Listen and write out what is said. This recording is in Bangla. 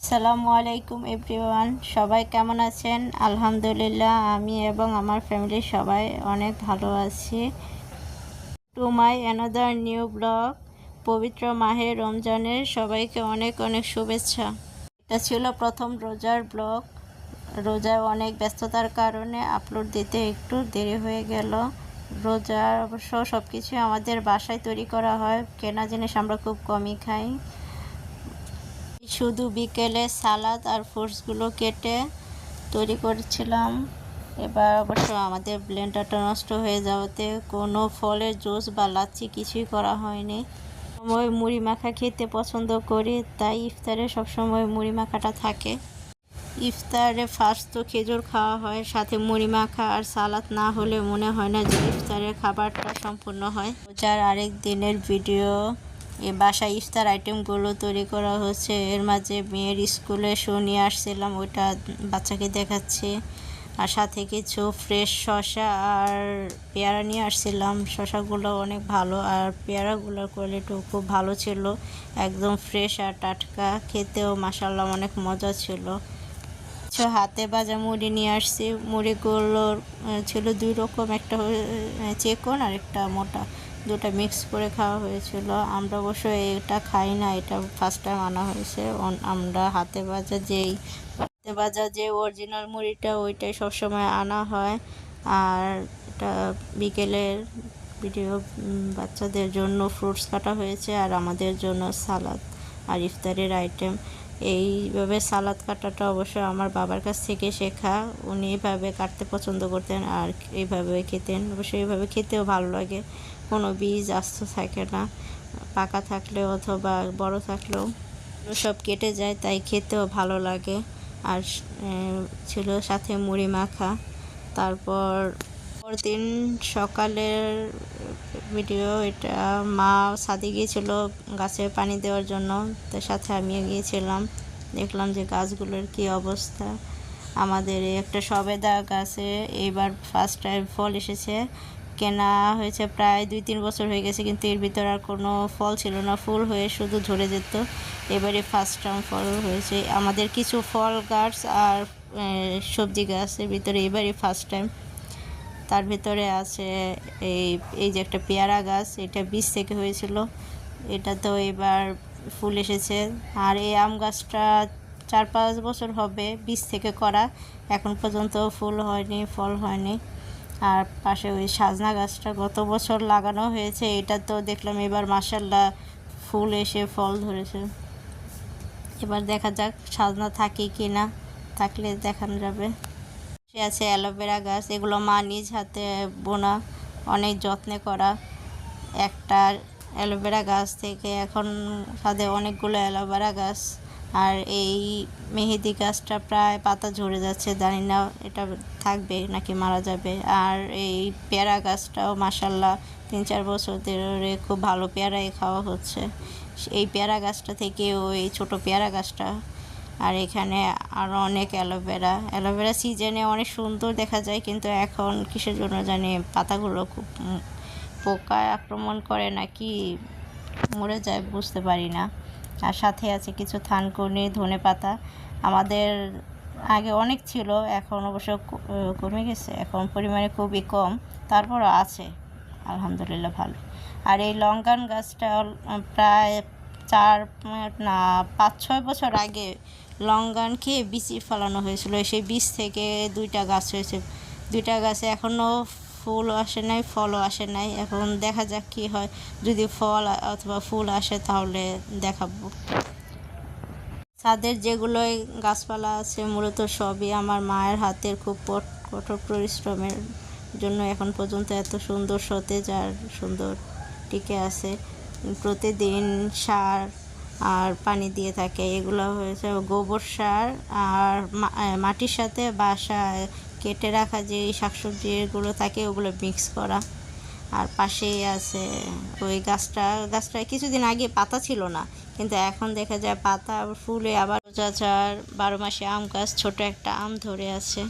আসসালামু আলাইকুম এভরিওয়ান, সবাই কেমন আছেন? আলহামদুলিল্লাহ, আমি এবং আমার ফ্যামিলির সবাই অনেক ভালো আছি। To my another new blog. পবিত্র মাহে রমজানের সবাইকে অনেক অনেক শুভেচ্ছা। এটা ছিল প্রথম রোজার ব্লগ। রোজায় অনেক ব্যস্ততার কারণে আপলোড দিতে একটু দেরি হয়ে গেল। রোজার অবশ্য সব কিছু আমাদের বাসায় তৈরি করা হয়, কেনা জিনিস আমরা খুব কমই খাই। শুধু বিকেলে সালাদ আর ফ্রুটসগুলো কেটে তৈরি করছিলাম। এবার অবশ্য আমাদের ব্লেন্ডারটা নষ্ট হয়ে যাওয়াতে কোনো ফলের জুস বা লাচ্ছি কিছুই করা হয়নি। সময় মুড়ি মাখা খেতে পছন্দ করি, তাই ইফতারে সবসময় মুড়ি মাখাটা থাকে। ইফতারে ফার্স্ট তো খেজুর খাওয়া হয়, সাথে মুড়ি মাখা আর সালাদ না হলে মনে হয় না যে ইফতারের খাবারটা সম্পূর্ণ হয়। রোজার আরেক দিনের ভিডিও। বাসায় ইফতার আইটেমগুলো তৈরি করা হচ্ছে, এর মাঝে মেয়ের স্কুলে শো নিয়ে আসছিলাম, ওইটা বাচ্চাকে দেখাচ্ছি। আর সাথে কিছু ফ্রেশ শসা আর পেয়ারা নিয়ে আসছিলাম। শসাগুলো অনেক ভালো আর পেয়ারাগুলোর কোয়ালিটিও খুব ভালো ছিল, একদম ফ্রেশ আর টাটকা, খেতেও মাশাআল্লাহ অনেক মজা ছিল। হাতে ভাজা মুড়ি নিয়ে আসছি। মুড়িগুলোর ছিল দুই রকম, একটা চিকন আর একটা মোটা, দুটা মিক্স করে খাওয়া হয়েছিল। আমরা অবশ্য এটা খাই না, এটা ফার্স্ট টাইম আনা হয়েছে। আমরা হাতে ভাজা যে অরিজিনাল মুড়িটা ওইটাই সবসময় আনা হয়। আর এটা বিকেলের ভিডিও। বাচ্চাদের জন্য ফ্রুটস কাটা হয়েছে আর আমাদের জন্য সালাদ আর ইফতারের আইটেম। এইভাবে সালাদ কাটাটা অবশ্যই আমার বাবার কাছ থেকে শেখা। উনি এইভাবে কাটতে পছন্দ করতেন আর এইভাবে খেতেন। অবশ্যই এইভাবে খেতেও ভালো লাগে, কোনো বীজ আস্ত থাকে না, পাকা থাকলেও অথবা বড় থাকলেও সব কেটে যায়, তাই খেতেও ভালো লাগে। আর ছিল সাথে মুড়ি মাখা। তারপর দিন সকালের ভিডিও এটা। মা ছাদে গিয়েছিল গাছে পানি দেওয়ার জন্য, তার সাথে আমিও গিয়েছিলাম। দেখলাম যে গাছগুলোর কি অবস্থা। আমাদের একটা সবেদা গাছে এইবার ফার্স্ট টাইম ফল এসেছে। কেনা হয়েছে প্রায় 2-3 বছর হয়ে গেছে, কিন্তু এর ভিতর আর কোনো ফল ছিল না, ফুল হয়ে শুধু ঝরে যেত। এবারে ফার্স্ট টাইম ফল হয়েছে। আমাদের কিছু ফল গাছ আর সবজি গাছের ভিতরে এবারে ফার্স্ট টাইম। তার ভিতরে আছে এই যে একটা পেয়ারা গাছ, এটা বীজ থেকে হয়েছিল, এটা তো এবার ফুল এসেছে। আর এই আম গাছটা 4-5 বছর হবে বীজ থেকে করা, এখন পর্যন্ত ফুল হয়নি, ফল হয়নি। আর পাশে ওই সাজনা গাছটা গত বছর লাগানো হয়েছে, এটা তো দেখলাম এবার মাশাআল্লাহ ফুল এসে ফল ধরেছে। এবার দেখা যাক সাজনা থাকে কি না, থাকলে দেখানো যাবে। আছে অ্যালোভেরা গাছ, এগুলো মা নিজ হাতে বোনা, অনেক যত্নে করা। একটা অ্যালোভেরা গাছ থেকে এখন ছাদে অনেকগুলো অ্যালোভেরা গাছ। আর এই মেহেদি গাছটা প্রায় পাতা ঝরে যাচ্ছে, জানি না এটা থাকবে নাকি মারা যাবে। আর এই পেয়ারা গাছটাও মাশাআল্লাহ 3-4 বছর ধরে খুব ভালো পেয়ারাই খাওয়া হচ্ছে। এই পেয়ারা গাছটা থেকে ওই ছোট পেয়ারা গাছটা। আর এখানে আরও অনেক অ্যালোভেরা সিজনে অনেক সুন্দর দেখা যায়, কিন্তু এখন কিসের জন্য জানি পাতাগুলো খুব পোকায় আক্রমণ করে নাকি মরে যায় বুঝতে পারি না। আর সাথে আছে কিছু থানকুনি, ধনে পাতা। আমাদের আগে অনেক ছিল, এখন অবশ্য কমে গেছে, এখন পরিমাণে খুবই কম, তারপরও আছে আলহামদুলিল্লাহ ভালো। আর এই লঙ্কান গাছটা প্রায় 5-6 বছর আগে লঙ্কান খেয়ে বীজ ফলানো হয়েছিল, সেই বীজ থেকে 2টা গাছ হয়েছে। 2টা গাছে এখনও ফুল আসে নাই, ফলও আসে নাই। এখন দেখা যাক কী হয়, যদি ফল অথবা ফুল আসে তাহলে দেখাবো। ছাদের যেগুলোই গাছপালা আছে মূলত সবই আমার মায়ের হাতের খুব কঠোর পরিশ্রমের জন্য এখন পর্যন্ত এত সুন্দর সতেজ আর সুন্দর টিকে আছে। প্রতিদিন সার আর পানি দিয়ে থাকে। এগুলো হয়েছে গোবর সার আর মাটির সাথে বাসায় কেটে রাখা যে শাকসবজিগুলো থাকে ওগুলো মিক্স করা। আর পাশেই আছে ওই গাছটা কিছুদিন আগে পাতা ছিল না, কিন্তু এখন দেখা যায় পাতা ফুলে আবার। চাচার 12 মাসে আম গাছ, ছোট একটা আম ধরে আছে।